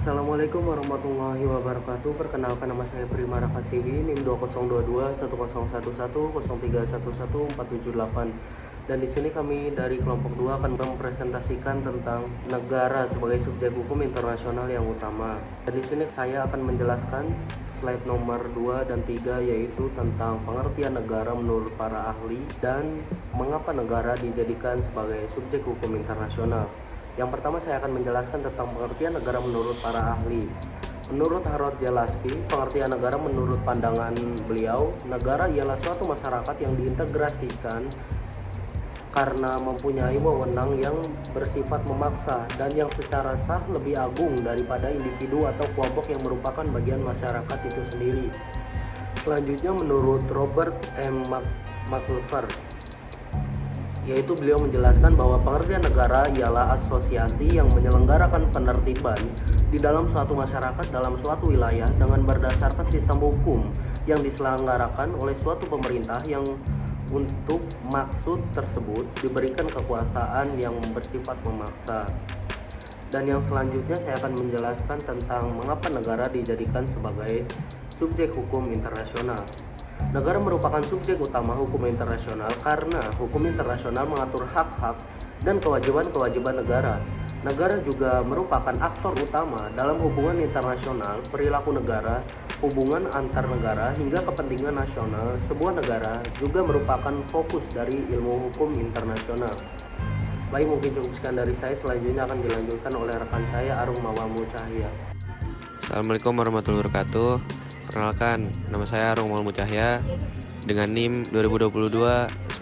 Assalamualaikum warahmatullahi wabarakatuh. Perkenalkan, nama saya Prima Rakasibi, NIM 2022 1011 0311 478. Dan di sini kami dari kelompok 2 akan mempresentasikan tentang negara sebagai subjek hukum internasional yang utama. Dan di sini saya akan menjelaskan slide nomor 2 dan 3, yaitu tentang pengertian negara menurut para ahli dan mengapa negara dijadikan sebagai subjek hukum internasional. Yang pertama, saya akan menjelaskan tentang pengertian negara menurut para ahli. Menurut Harold Jelaski, pengertian negara menurut pandangan beliau, negara ialah suatu masyarakat yang diintegrasikan karena mempunyai wewenang yang bersifat memaksa dan yang secara sah lebih agung daripada individu atau kelompok yang merupakan bagian masyarakat itu sendiri. Selanjutnya, menurut Robert M. McIver, yaitu beliau menjelaskan bahwa pengertian negara ialah asosiasi yang menyelenggarakan penertiban di dalam suatu masyarakat dalam suatu wilayah dengan berdasarkan sistem hukum yang diselenggarakan oleh suatu pemerintah yang untuk maksud tersebut diberikan kekuasaan yang bersifat memaksa. Dan yang selanjutnya saya akan menjelaskan tentang mengapa negara dijadikan sebagai subjek hukum internasional. Negara merupakan subjek utama hukum internasional karena hukum internasional mengatur hak-hak dan kewajiban-kewajiban negara. Negara juga merupakan aktor utama dalam hubungan internasional, perilaku negara, hubungan antar negara, hingga kepentingan nasional sebuah negara juga merupakan fokus dari ilmu hukum internasional. Baik, mungkin cukup sekian dari saya. Selanjutnya akan dilanjutkan oleh rekan saya, Arung Mawamu Cahya. Assalamualaikum warahmatullahi wabarakatuh. Perkenalkan, nama saya Arung Mawamu Cahya dengan NIM 2022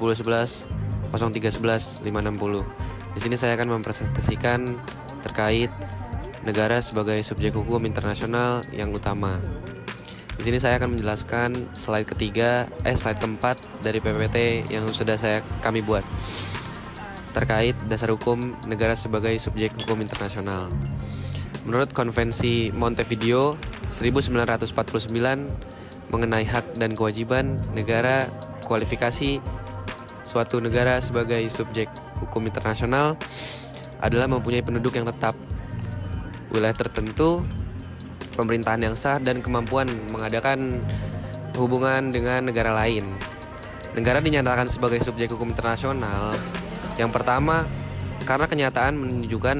1011 0311 560. Di sini saya akan mempresentasikan terkait negara sebagai subjek hukum internasional yang utama. Di sini saya akan menjelaskan slide keempat dari PPT yang sudah kami buat terkait dasar hukum negara sebagai subjek hukum internasional. Menurut Konvensi Montevideo 1949 mengenai hak dan kewajiban negara, kualifikasi suatu negara sebagai subjek hukum internasional adalah mempunyai penduduk yang tetap, wilayah tertentu, pemerintahan yang sah, dan kemampuan mengadakan hubungan dengan negara lain. Negara dinyatakan sebagai subjek hukum internasional yang pertama karena kenyataan menunjukkan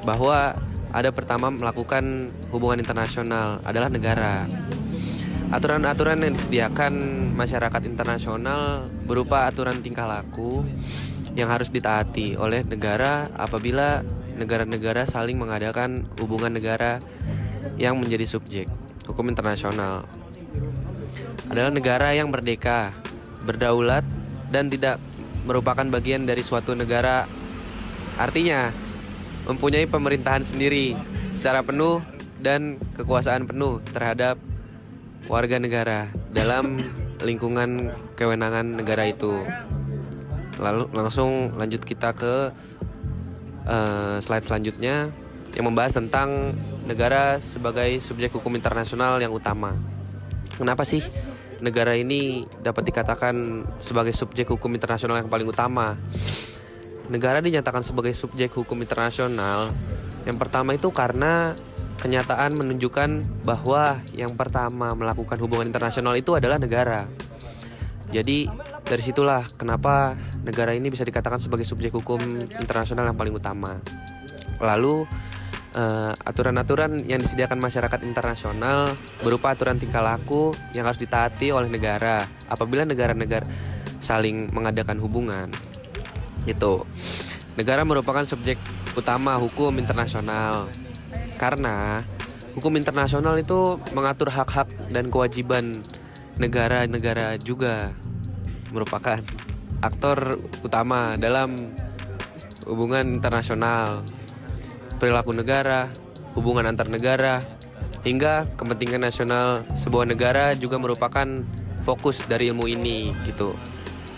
bahwa ada pertama melakukan hubungan internasional adalah negara. Aturan-aturan yang disediakan masyarakat internasional berupa aturan tingkah laku yang harus ditaati oleh negara apabila negara-negara saling mengadakan hubungan negara yang menjadi subjek hukum internasional. Adalah negara yang merdeka, berdaulat, dan tidak merupakan bagian dari suatu negara. Artinya, mempunyai pemerintahan sendiri secara penuh dan kekuasaan penuh terhadap warga negara dalam lingkungan kewenangan negara itu. Lalu langsung lanjut kita ke slide selanjutnya yang membahas tentang negara sebagai subjek hukum internasional yang utama. Kenapa sih negara ini dapat dikatakan sebagai subjek hukum internasional yang paling utama? Negara dinyatakan sebagai subjek hukum internasional yang pertama itu karena kenyataan menunjukkan bahwa yang pertama melakukan hubungan internasional itu adalah negara. Jadi dari situlah kenapa negara ini bisa dikatakan sebagai subjek hukum internasional yang paling utama. Lalu aturan-aturan yang disediakan masyarakat internasional berupa aturan tingkah laku yang harus ditaati oleh negara apabila negara-negara saling mengadakan hubungan. Itu negara merupakan subjek utama hukum internasional karena hukum internasional itu mengatur hak-hak dan kewajiban negara-negara, juga merupakan aktor utama dalam hubungan internasional, perilaku negara, hubungan antar negara, hingga kepentingan nasional sebuah negara juga merupakan fokus dari ilmu ini gitu.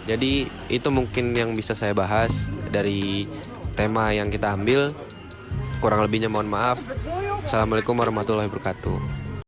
Jadi itu mungkin yang bisa saya bahas dari tema yang kita ambil. Kurang lebihnya mohon maaf. Assalamualaikum warahmatullahi wabarakatuh.